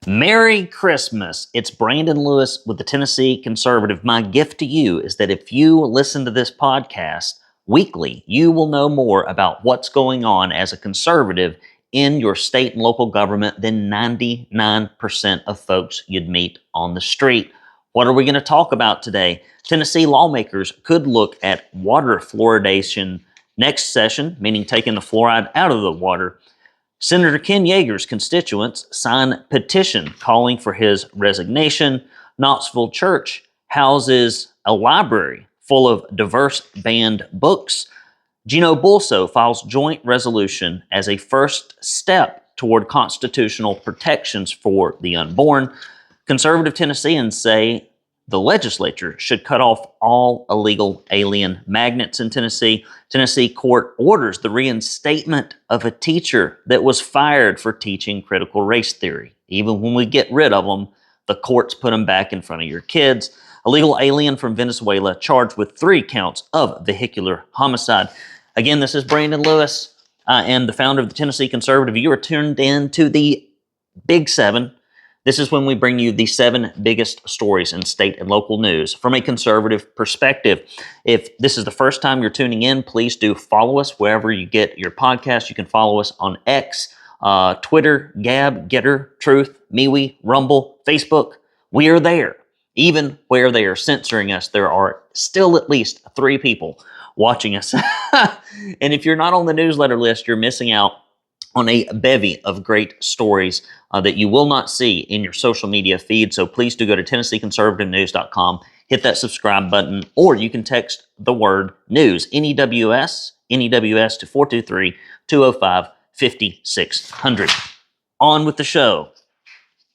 Merry Christmas. It's Brandon Lewis with the Tennessee Conservative. My gift to you is that if you listen to this podcast weekly, you will know more about what's going on as a conservative in your state and local government than 99% of folks you'd meet on the street. What are we going to talk about today? Tennessee lawmakers could look at water fluoridation next session, meaning taking the fluoride out of the water. Senator Ken Yager's constituents sign petition calling for his resignation. Knoxville Church houses a library full of diverse banned books. Bulso files joint resolution as a first step toward constitutional protections for the unborn. Conservative Tennesseans say the legislature should cut off all illegal alien magnets in Tennessee. Tennessee court orders the reinstatement of a teacher that was fired for teaching critical race theory. Even when we get rid of them, the courts put them back in front of your kids. Illegal alien from Venezuela charged with 3 counts of vehicular homicide. Again, this is Brandon Lewis. I am the founder of the Tennessee Conservative. You are tuned in to the Big 7. This is when we bring you the 7 biggest stories in state and local news from a conservative perspective. If this is the first time you're tuning in, please do follow us wherever you get your podcast. You can follow us on X, Twitter, Gab, Getter, Truth, MeWe, Rumble, Facebook. We are there. Even where they are censoring us, there are still at least 3 people watching us. And if you're not on the newsletter list, you're missing out on a bevy of great stories that you will not see in your social media feed. So please do go to TennesseeConservativeNews.com, hit that subscribe button, or you can text the word news, NEWS, NEWS to 423-205-5600. On with the show.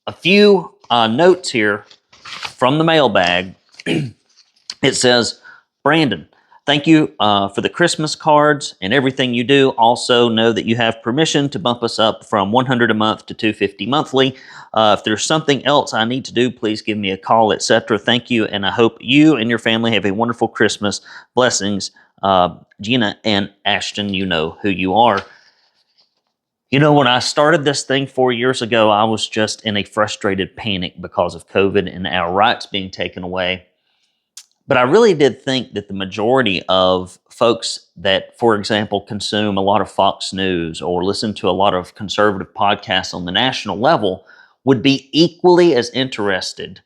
A few notes here from the mailbag. It says, Brandon, thank you for the Christmas cards and everything you do. Also know that you have permission to bump us up from $100 a month to $250 monthly. If there's something else I need to do, please give me a call, etc. Thank you, and I hope you and your family have a wonderful Christmas. Blessings, Gina and Ashton. You know who you are. You know, when I started this thing 4 years ago, I was just in a frustrated panic because of COVID and our rights being taken away. But I really did think that the majority of folks that, for example, consume a lot of Fox News or listen to a lot of conservative podcasts on the national level would be equally as interested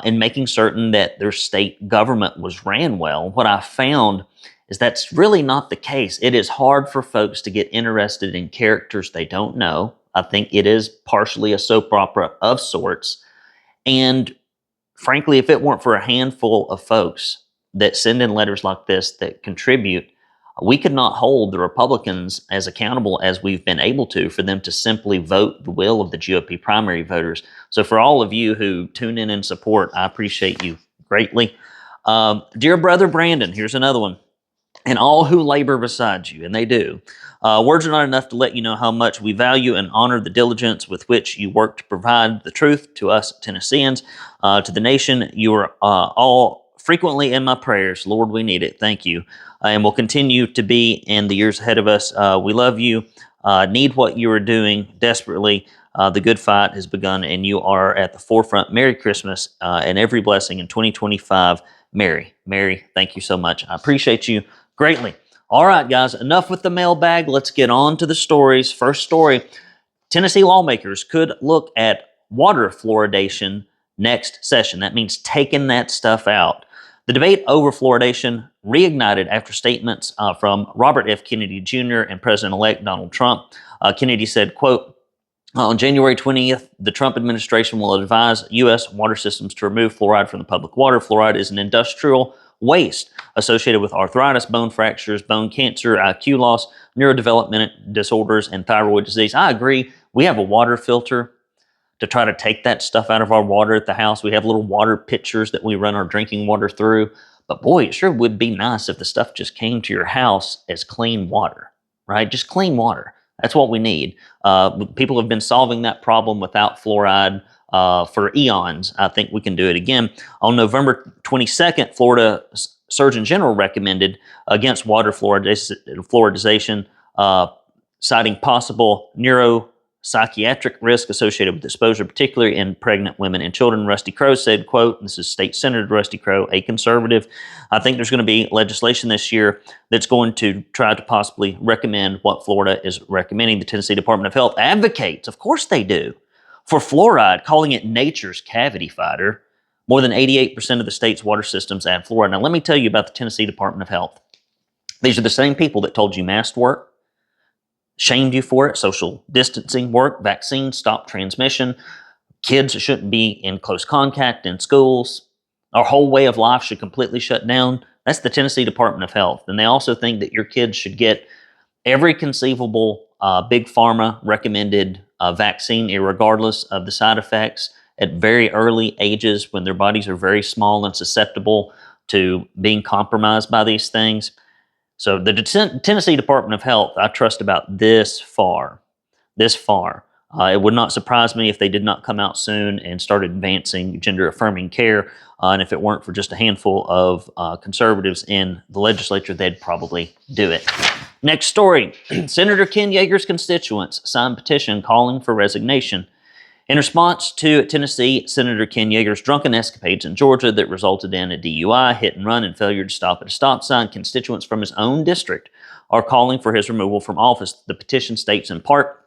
in making certain that their state government was ran well. What I found is that's really not the case. It is hard for folks to get interested in characters they don't know. I think it is partially a soap opera of sorts. And frankly, if it weren't for a handful of folks that send in letters like this that contribute, we could not hold the Republicans as accountable as we've been able to for them to simply vote the will of the GOP primary voters. So for all of you who tune in and support, I appreciate you greatly. Dear brother Brandon, here's another one. And all who labor beside you, and they do. Words are not enough to let you know how much we value and honor the diligence with which you work to provide the truth to us Tennesseans, to the nation. You are all frequently in my prayers. Lord, we need it. Thank you. And will continue to be in the years ahead of us. We love you, need what you are doing desperately. The good fight has begun, and you are at the forefront. Merry Christmas and every blessing in 2025. Mary, thank you so much. I appreciate you greatly. All right, guys, enough with the mailbag. Let's get on to the stories. First story, Tennessee lawmakers could look at water fluoridation next session. That means taking that stuff out. The debate over fluoridation reignited after statements from Robert F. Kennedy Jr. and President-elect Donald Trump. Kennedy said, quote, on January 20th, the Trump administration will advise U.S. water systems to remove fluoride from the public water. Fluoride is an industrial waste associated with arthritis, bone fractures, bone cancer, IQ loss, neurodevelopmental disorders, and thyroid disease. I agree. We have a water filter to try to take that stuff out of our water at the house. We have little water pitchers that we run our drinking water through. But boy, it sure would be nice if the stuff just came to your house as clean water, right? Just clean water. That's what we need. People have been solving that problem without fluoride for eons. I think we can do it again. On November 22nd, Florida Surgeon General recommended against water fluoridation, citing possible psychiatric risk associated with exposure, particularly in pregnant women and children. Rusty Crowe said, quote, this is State Senator Rusty Crowe, a conservative. I think there's going to be legislation this year that's going to try to possibly recommend what Florida is recommending. The Tennessee Department of Health advocates, of course they do, for fluoride, calling it nature's cavity fighter. More than 88% of the state's water systems add fluoride. Now, let me tell you about the Tennessee Department of Health. These are the same people that told you masks work, shamed you for it, social distancing work, vaccines stop transmission, kids shouldn't be in close contact in schools, our whole way of life should completely shut down. That's the Tennessee Department of Health. And they also think that your kids should get every conceivable big pharma recommended vaccine, regardless of the side effects, at very early ages when their bodies are very small and susceptible to being compromised by these things. So the Tennessee Department of Health, I trust about this far. It would not surprise me if they did not come out soon and started advancing gender-affirming care. And if it weren't for just a handful of conservatives in the legislature, they'd probably do it. Next story. Senator Ken Yager's constituents signed petition calling for resignation. In response to Tennessee Senator Ken Yager's drunken escapades in Georgia that resulted in a DUI, hit and run, and failure to stop at a stop sign, constituents from his own district are calling for his removal from office. The petition states in part,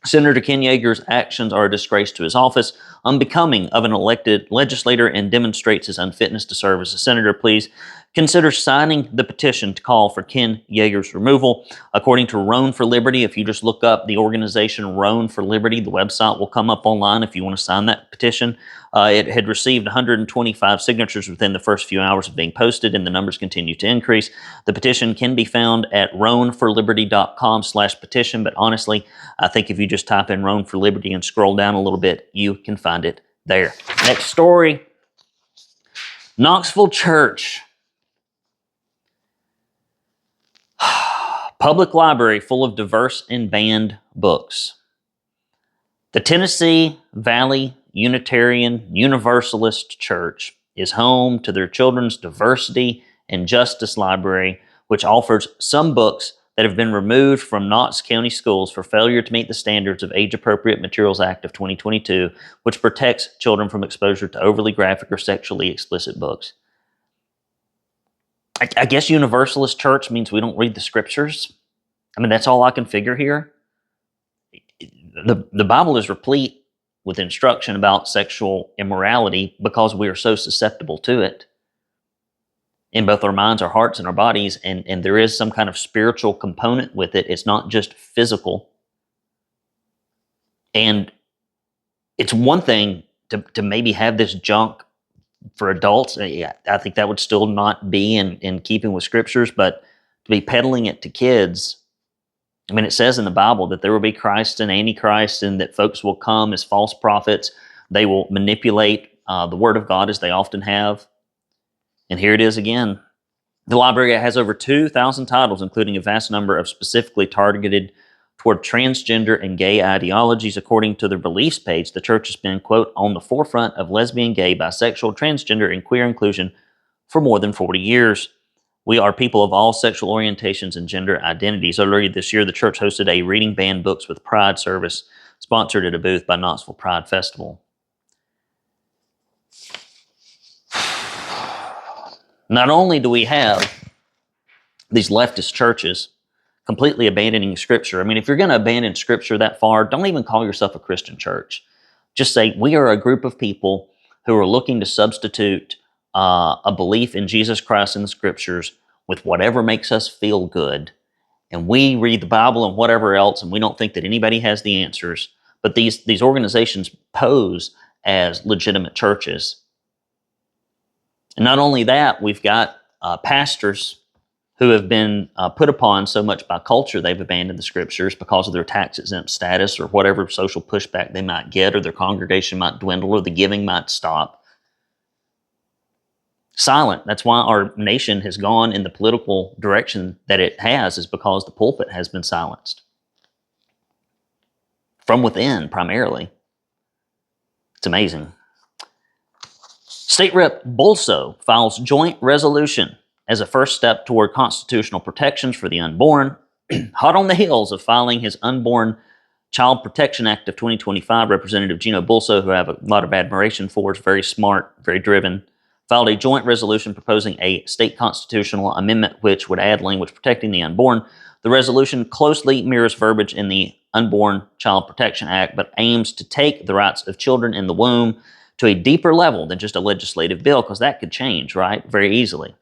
Senator Ken Yager's actions are a disgrace to his office, unbecoming of an elected legislator, and demonstrates his unfitness to serve as a senator. Please consider signing the petition to call for Ken Yager's removal. According to Roan for Liberty, if you just look up the organization Roan for Liberty, the website will come up online if you want to sign that petition. It had received 125 signatures within the first few hours of being posted, and the numbers continue to increase. The petition can be found at roanforliberty.com/petition, but honestly, I think if you just type in Roan for Liberty and scroll down a little bit, you can find it there. Next story. Knoxville Church. Public library full of diverse and banned books. The Tennessee Valley Unitarian Universalist Church is home to their Children's Diversity and Justice Library, which offers some books that have been removed from Knox County schools for failure to meet the standards of Age-Appropriate Materials Act of 2022, which protects children from exposure to overly graphic or sexually explicit books. I guess Universalist Church means we don't read the scriptures. I mean, that's all I can figure here. The Bible is replete with instruction about sexual immorality because we are so susceptible to it in both our minds, our hearts, and our bodies, and there is some kind of spiritual component with it. It's not just physical. And it's one thing to maybe have this junk for adults. I think that would still not be in keeping with scriptures, but to be peddling it to kids, I mean, it says in the Bible that there will be Christ and Antichrist, and that folks will come as false prophets. They will manipulate the Word of God as they often have. And here it is again. The library has over 2,000 titles, including a vast number of specifically targeted toward transgender and gay ideologies. According to the beliefs page, the church has been, quote, on the forefront of lesbian, gay, bisexual, transgender, and queer inclusion for more than 40 years. We are people of all sexual orientations and gender identities. Earlier this year, the church hosted a Reading Banned Books with Pride service sponsored at a booth by Knoxville Pride Festival. Not only do we have these leftist churches completely abandoning Scripture. I mean, if you're going to abandon Scripture that far, don't even call yourself a Christian church. Just say, we are a group of people who are looking to substitute a belief in Jesus Christ and the Scriptures with whatever makes us feel good. And we read the Bible and whatever else, and we don't think that anybody has the answers. But these organizations pose as legitimate churches. And not only that, we've got pastors who have been put upon so much by culture, they've abandoned the Scriptures because of their tax-exempt status or whatever social pushback they might get, or their congregation might dwindle, or the giving might stop. Silent. That's why our nation has gone in the political direction that it has, is because the pulpit has been silenced. From within, primarily. It's amazing. State Rep Bulso files joint resolution as a first step toward constitutional protections for the unborn. Hot on the heels of filing his Unborn Child Protection Act of 2025, Representative Gino Bulso, who I have a lot of admiration for, is very smart, very driven, filed a joint resolution proposing a state constitutional amendment which would add language protecting the unborn. The resolution closely mirrors verbiage in the Unborn Child Protection Act, but aims to take the rights of children in the womb to a deeper level than just a legislative bill, because that could change, right, very easily.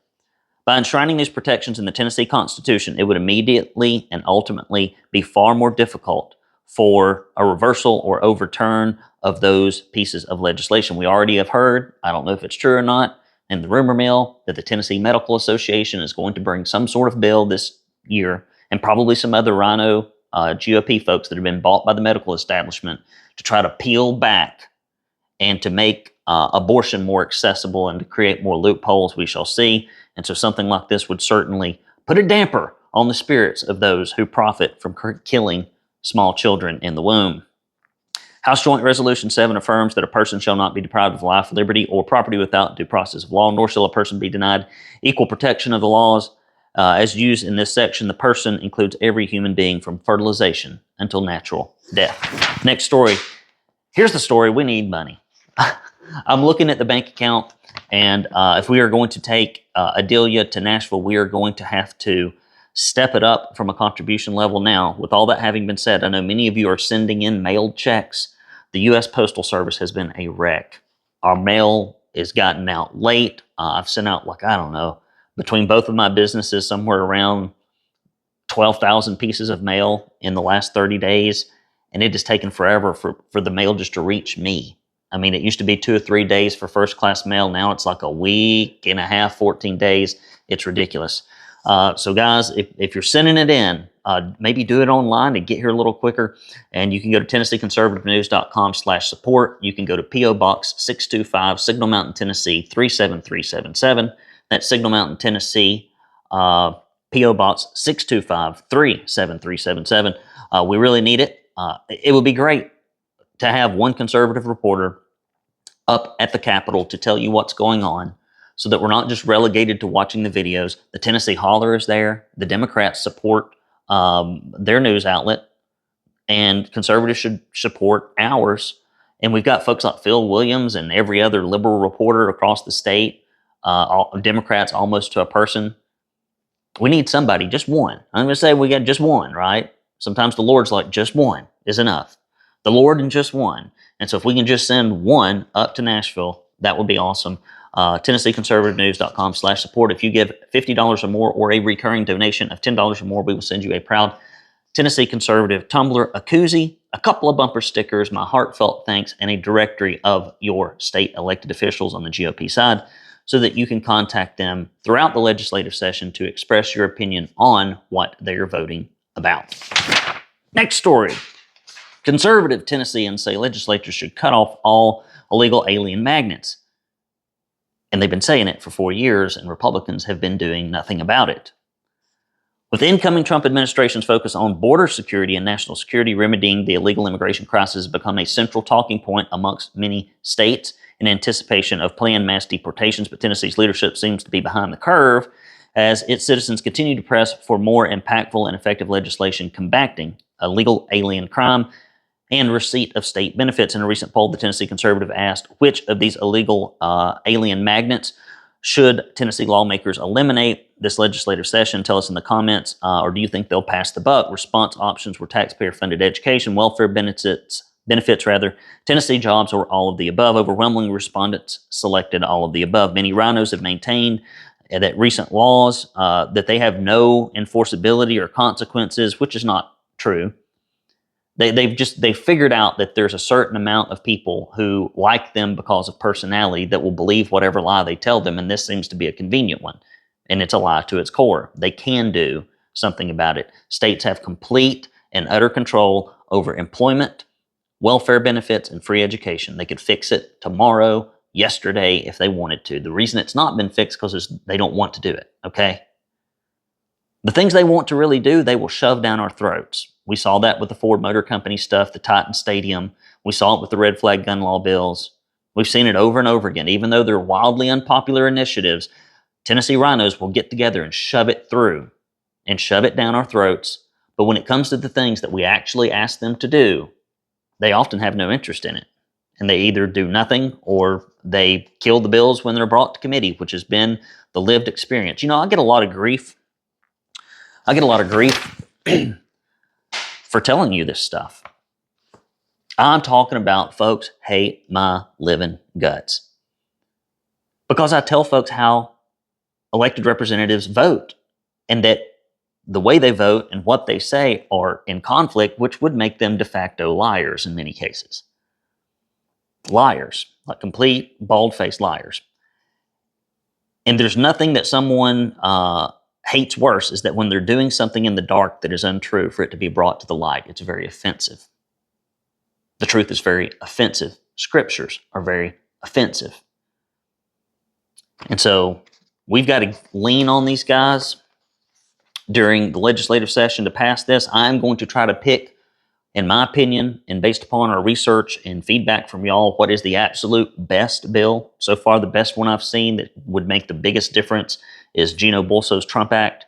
By enshrining these protections in the Tennessee Constitution, it would immediately and ultimately be far more difficult for a reversal or overturn of those pieces of legislation. We already have heard, I don't know if it's true or not, in the rumor mill that the Tennessee Medical Association is going to bring some sort of bill this year, and probably some other rhino GOP folks that have been bought by the medical establishment to try to peel back and to make abortion more accessible and to create more loopholes. We shall see. And so something like this would certainly put a damper on the spirits of those who profit from killing small children in the womb. House Joint Resolution 7 affirms that a person shall not be deprived of life, liberty, or property without due process of law, nor shall a person be denied equal protection of the laws. As used in this section, the person includes every human being from fertilization until natural death. Next story. Here's the story. We need money. I'm looking at the bank account, and if we are going to take Adelia to Nashville, we are going to have to step it up from a contribution level. Now, with all that having been said, I know many of you are sending in mailed checks. The U.S. Postal Service has been a wreck. Our mail is gotten out late. I've sent out, I don't know, between both of my businesses, somewhere around 12,000 pieces of mail in the last 30 days, and it has taken forever for the mail just to reach me. I mean, it used to be 2 or 3 days for first-class mail. Now it's like a week and a half, 14 days. It's ridiculous. So guys, if you're sending it in, maybe do it online to get here a little quicker. And you can go to TennesseeConservativeNews.com/support. You can go to P.O. Box 625, Signal Mountain, Tennessee 37377. That's Signal Mountain, Tennessee, P.O. Box 625 37377. We really need it. It would be great to have one conservative reporter up at the Capitol to tell you what's going on, so that we're not just relegated to watching the videos. The Tennessee Holler is there. The Democrats support their news outlet, and conservatives should support ours. And we've got folks like Phil Williams and every other liberal reporter across the state, Democrats almost to a person. We need somebody, just one. I'm going to say we got just one, right? Sometimes the Lord's like, just one is enough. The Lord and just one. And so if we can just send one up to Nashville, that would be awesome. TennesseeConservativeNews.com/support. If you give $50 or more, or a recurring donation of $10 or more, we will send you a proud Tennessee Conservative tumbler, a koozie, a couple of bumper stickers, my heartfelt thanks, and a directory of your state elected officials on the GOP side, so that you can contact them throughout the legislative session to express your opinion on what they're voting about. Next story. Conservative Tennesseans say legislatures should cut off all illegal alien magnets. And they've been saying it for 4 years, and Republicans have been doing nothing about it. With the incoming Trump administration's focus on border security and national security, remedying the illegal immigration crisis has become a central talking point amongst many states in anticipation of planned mass deportations. But Tennessee's leadership seems to be behind the curve as its citizens continue to press for more impactful and effective legislation combating illegal alien crime and receipt of state benefits. In a recent poll, the Tennessee Conservative asked which of these illegal alien magnets should Tennessee lawmakers eliminate this legislative session. Tell us in the comments, or do you think they'll pass the buck? Response options were taxpayer-funded education, welfare benefits, Tennessee jobs, or all of the above. Overwhelmingly, respondents selected all of the above. Many rhinos have maintained that recent laws, that they have no enforceability or consequences, which is not true. They've figured out that there's a certain amount of people who like them because of personality that will believe whatever lie they tell them, and this seems to be a convenient one, and it's a lie to its core. They can do something about it. States have complete and utter control over employment, welfare benefits, and free education. They could fix it tomorrow, yesterday, if they wanted to. The reason it's not been fixed is because they don't want to do it, okay? The things they want to really do, they will shove down our throats. We saw that with the Ford Motor Company stuff, the Titan Stadium. We saw it with the red flag gun law bills. We've seen it over and over again. Even though they're wildly unpopular initiatives, Tennessee rhinos will get together and shove it through and shove it down our throats But when it comes to the things that we actually ask them to do, they often have no interest in it. And they either do nothing or they kill the bills when they're brought to committee, which has been the lived experience. You know, I get a lot of grief. I get a lot of grief for telling you this stuff. I'm talking about folks hate my living guts. Because I tell folks how elected representatives vote and that the way they vote and what they say are in conflict, which would make them de facto liars in many cases. Liars, like complete bald-faced liars. And there's nothing that someone hates worse is that when they're doing something in the dark that is untrue, for it to be brought to the light, it's very offensive. The truth is very offensive. Scriptures are very offensive. And so we've got to lean on these guys during the legislative session to pass this. I'm going to try to pick, in my opinion, and based upon our research and feedback from y'all, what is the absolute best bill. So far, the best one I've seen that would make the biggest difference is Gino Bulso's Trump Act.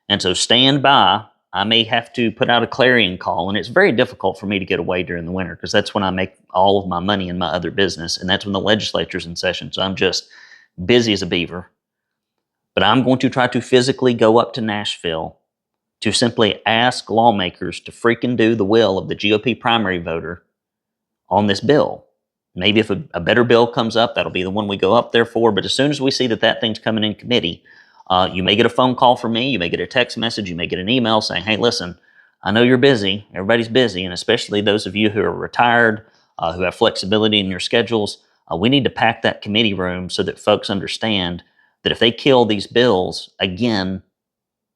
And so stand by. I may have to put out a clarion call, and it's very difficult for me to get away during the winter because that's when I make all of my money in my other business, and that's when the legislature's in session. So I'm just busy as a beaver. But I'm going to try to physically go up to Nashville to simply ask lawmakers to freaking do the will of the GOP primary voter on this bill. Maybe if a better bill comes up, that'll be the one we go up there for. But as soon as we see that that thing's coming in committee, you may get a phone call from me, you may get a text message, you may get an email saying, hey, listen, I know you're busy, everybody's busy, and especially those of you who are retired, who have flexibility in your schedules, we need to pack that committee room so that folks understand that if they kill these bills again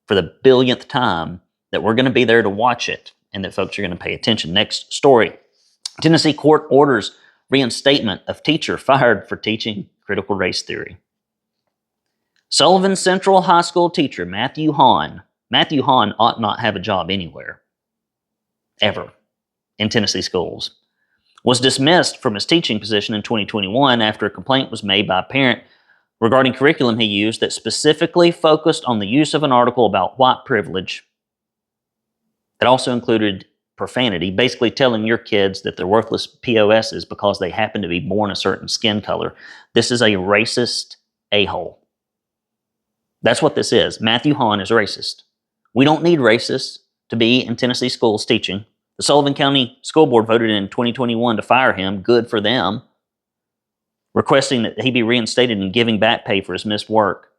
for the billionth time, that we're going to be there to watch it and that folks are going to pay attention. Next story. Tennessee court orders reinstatement of teacher fired for teaching critical race theory. Sullivan Central High School teacher Matthew Hahn ought not have a job anywhere, ever, in Tennessee schools, was dismissed from his teaching position in 2021 after a complaint was made by a parent regarding curriculum he used that specifically focused on the use of an article about white privilege that also included profanity, basically telling your kids that they're worthless POSs because they happen to be born a certain skin color. This is a racist a-hole. That's what this is. Matthew Hahn is racist. We don't need racists to be in Tennessee schools teaching. The Sullivan County School Board voted in 2021 to fire him. Good for them. Requesting that he be reinstated and giving back pay for his missed work.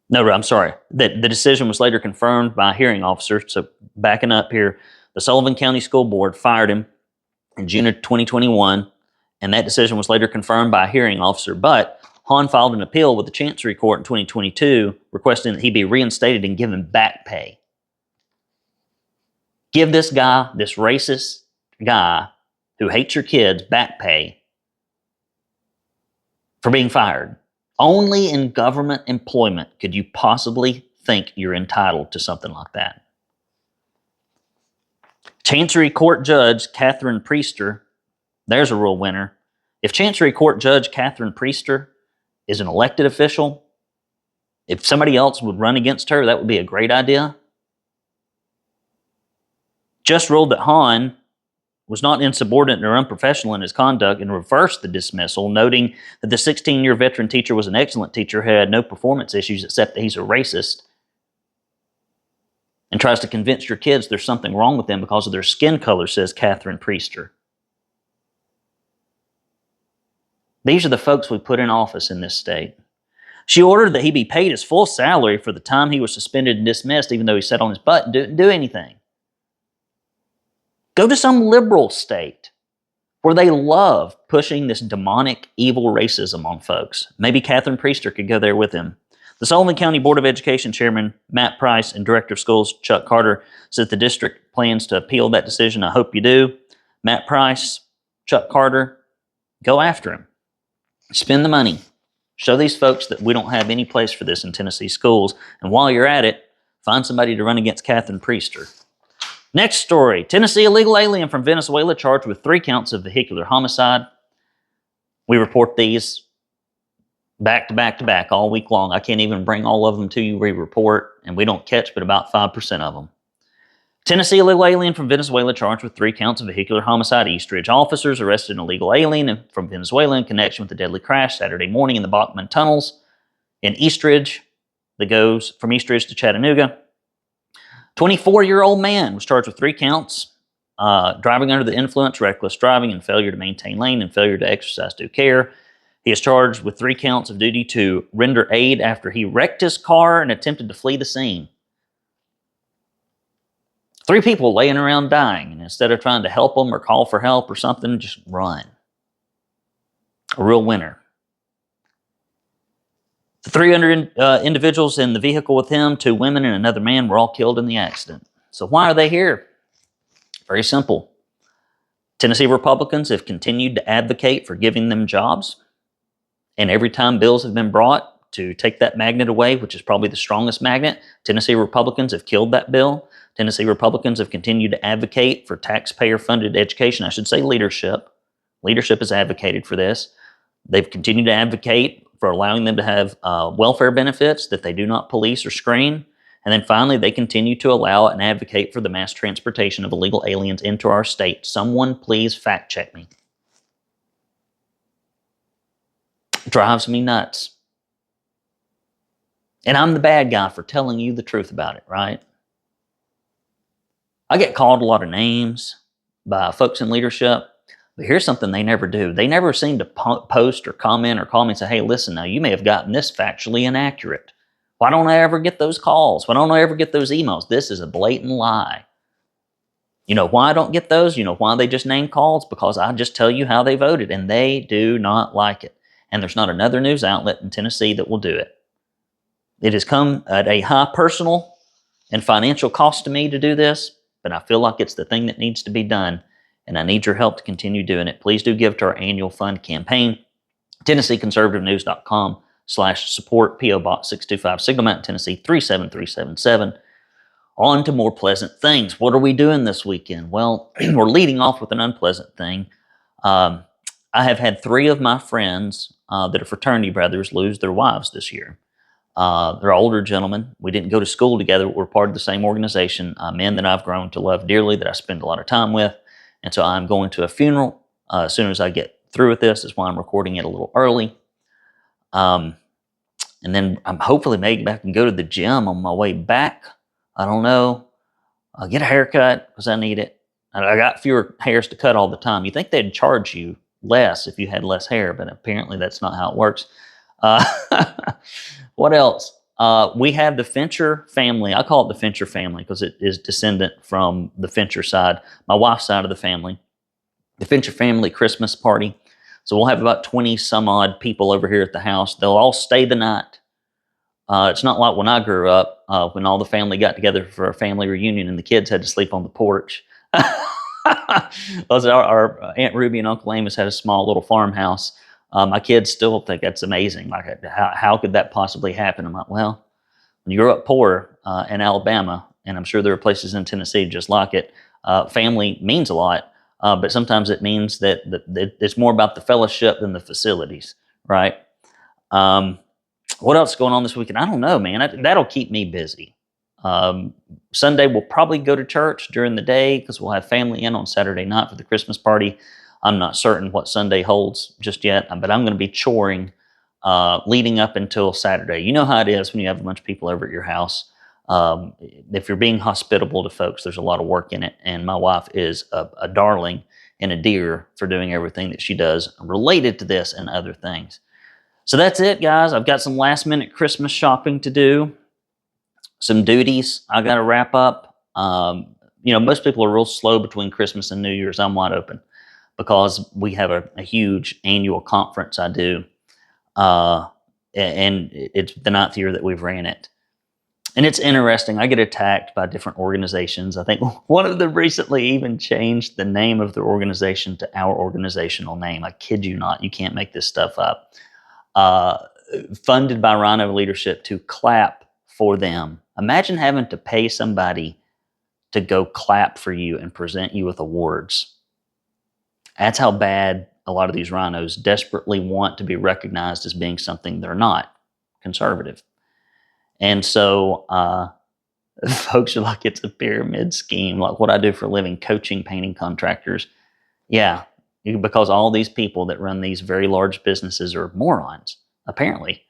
No, I'm sorry. The decision was later confirmed by a hearing officer. So backing up here, the Sullivan County School Board fired him in June of 2021, and that decision was later confirmed by a hearing officer. But Hahn filed an appeal with the Chancery Court in 2022, requesting that he be reinstated and given back pay. Give this guy, this racist guy who hates your kids, back pay for being fired. Only in government employment could you possibly think you're entitled to something like that. Chancery Court Judge Catherine Priester, there's a real winner. If Chancery Court Judge Catherine Priester is an elected official, if somebody else would run against her, that would be a great idea. Just ruled that Hahn was not insubordinate or unprofessional in his conduct and reversed the dismissal, noting that the 16-year veteran teacher was an excellent teacher who had no performance issues except that he's a racist and tries to convince your kids there's something wrong with them because of their skin color, says Catherine Priester. These are the folks we put in office in this state. She ordered that he be paid his full salary for the time he was suspended and dismissed, even though he sat on his butt and didn't do anything. Go to some liberal state where they love pushing this demonic, evil racism on folks. Maybe Catherine Priester could go there with him. The Sullivan County Board of Education Chairman Matt Price and Director of Schools Chuck Carter said the district plans to appeal that decision. I hope you do. Matt Price, Chuck Carter, go after him. Spend the money. Show these folks that we don't have any place for this in Tennessee schools. And while you're at it, find somebody to run against Catherine Priester. Next story. Tennessee illegal alien from Venezuela charged with 3 counts of vehicular homicide. We report these back to back to back all week long. I can't even bring all of them to you. We report, and we don't catch but about 5% of them. Tennessee illegal alien from Venezuela charged with 3 counts of vehicular homicide. Eastridge officers arrested an illegal alien from Venezuela in connection with the deadly crash Saturday morning in the Bachman tunnels in Eastridge that goes from Eastridge to Chattanooga. 24-year-old man was charged with 3 counts, driving under the influence, reckless driving, and failure to maintain lane, and failure to exercise due care. He is charged with 3 counts of duty to render aid after he wrecked his car and attempted to flee the scene. 3 people laying around dying, and instead of trying to help them or call for help or something, just run. A real winner. The 300 individuals in the vehicle with him, 2 women and another man, were all killed in the accident. So why are they here? Very simple. Tennessee Republicans have continued to advocate for giving them jobs. And every time bills have been brought to take that magnet away, which is probably the strongest magnet, Tennessee Republicans have killed that bill. Tennessee Republicans have continued to advocate for taxpayer-funded education. I should say leadership. Leadership has advocated for this. They've continued to advocate for allowing them to have welfare benefits that they do not police or screen. And then finally, they continue to allow and advocate for the mass transportation of illegal aliens into our state. Someone please fact check me. Drives me nuts. And I'm the bad guy for telling you the truth about it, right? I get called a lot of names by folks in leadership, but here's something they never do. They never seem to post or comment or call me and say, hey, listen, now you may have gotten this factually inaccurate. Why don't I ever get those calls? Why don't I ever get those emails? This is a blatant lie. You know why I don't get those? You know why they just name calls? Because I just tell you how they voted, and they do not like it. And there's not another news outlet in Tennessee that will do it. It has come at a high personal and financial cost to me to do this, but I feel like it's the thing that needs to be done, and I need your help to continue doing it. Please do give to our annual fund campaign, TennesseeConservativeNews.com/support, P.O. Box 625, Signal Mountain, Tennessee 37377. On to more pleasant things. What are we doing this weekend? Well, we're leading off with an unpleasant thing. I have had 3 of my friends that are fraternity brothers lose their wives this year. They're older gentlemen. We didn't go to school together, but we're part of the same organization. Men that I've grown to love dearly, that I spend a lot of time with. And so I'm going to a funeral as soon as I get through with this. That's why I'm recording it a little early. And then I'm hopefully maybe I can go to the gym on my way back. I don't know. I'll get a haircut because I need it. I got fewer hairs to cut all the time. You think they'd charge you less if you had less hair, but apparently that's not how it works. What else? We have the Fincher family. I call it the Fincher family because it is descendant from the Fincher side, my wife's side of the family. The Fincher family Christmas party. So we'll have about 20 some odd people over here at the house. They'll all stay the night. It's not like when I grew up, when all the family got together for a family reunion and the kids had to sleep on the porch. Our Aunt Ruby and Uncle Amos had a small little farmhouse. My kids still think that's amazing. Like, how could that possibly happen? I'm like, well, when you grow up poor in Alabama, and I'm sure there are places in Tennessee just like it, family means a lot, but sometimes it means that it's more about the fellowship than the facilities, right? What else is going on this weekend? I don't know, man. That'll keep me busy. Sunday, we'll probably go to church during the day because we'll have family in on Saturday night for the Christmas party. I'm not certain what Sunday holds just yet, but I'm going to be choring leading up until Saturday. You know how it is when you have a bunch of people over at your house. If you're being hospitable to folks, there's a lot of work in it. And my wife is a darling and a dear for doing everything that she does related to this and other things. So that's it, guys. I've got some last-minute Christmas shopping to do, some duties I got to wrap up. Most people are real slow between Christmas and New Year's. I'm wide open because we have a huge annual conference I do, and it's the 9th year that we've ran it. And it's interesting. I get attacked by different organizations. I think one of them recently even changed the name of their organization to our organizational name. I kid you not. You can't make this stuff up. Funded by Rhino Leadership to clap for them. Imagine having to pay somebody to go clap for you and present you with awards. That's how bad a lot of these rhinos desperately want to be recognized as being something they're not, conservative. And so folks are like, it's a pyramid scheme, like what I do for a living, coaching painting contractors. Yeah, because all these people that run these very large businesses are morons, apparently,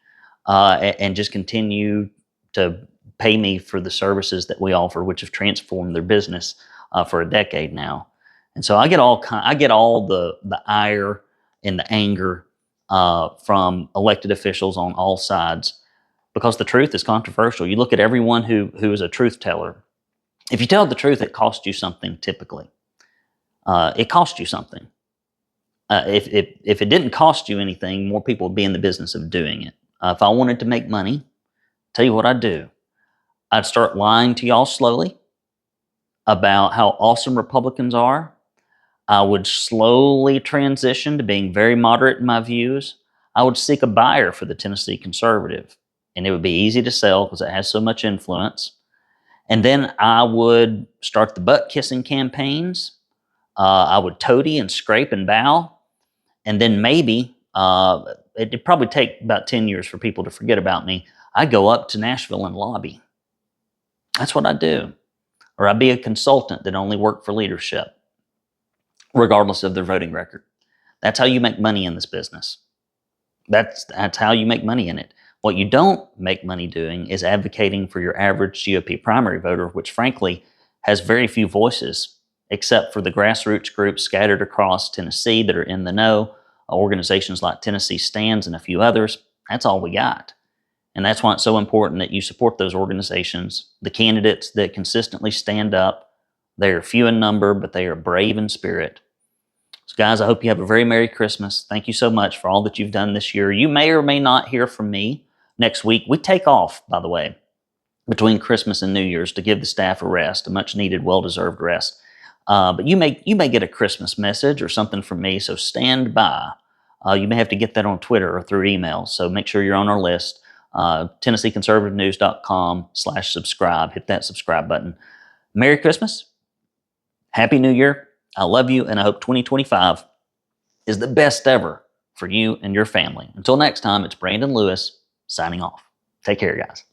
and just continue to pay me for the services that we offer, which have transformed their business for a decade now. And so I get all the ire and the anger from elected officials on all sides, because the truth is controversial. You look at everyone who is a truth teller. If you tell the truth, it costs you something. Typically, it costs you something. If it didn't cost you anything, more people would be in the business of doing it. If I wanted to make money, tell you what I'd do. I'd start lying to y'all slowly about how awesome Republicans are. I would slowly transition to being very moderate in my views. I would seek a buyer for the Tennessee Conservative, and it would be easy to sell because it has so much influence. And then I would start the butt-kissing campaigns. I would toady and scrape and bow. And then maybe, it'd probably take about 10 years for people to forget about me. I'd go up to Nashville and lobby. That's what I'd do. Or I'd be a consultant that only worked for leadership, regardless of their voting record. That's how you make money in this business. That's how you make money in it. What you don't make money doing is advocating for your average GOP primary voter, which frankly has very few voices, except for the grassroots groups scattered across Tennessee that are in the know, organizations like Tennessee Stands and a few others. That's all we got. And that's why it's so important that you support those organizations, the candidates that consistently stand up. They are few in number, but they are brave in spirit. So guys, I hope you have a very Merry Christmas. Thank you so much for all that you've done this year. You may or may not hear from me next week. We take off, by the way, between Christmas and New Year's to give the staff a rest, a much needed, well-deserved rest. But you may get a Christmas message or something from me, so stand by. You may have to get that on Twitter or through email, so make sure you're on our list. TennesseeConservativeNews.com/subscribe. Hit that subscribe button. Merry Christmas. Happy New Year. I love you, and I hope 2025 is the best ever for you and your family. Until next time, it's Brandon Lewis signing off. Take care, guys.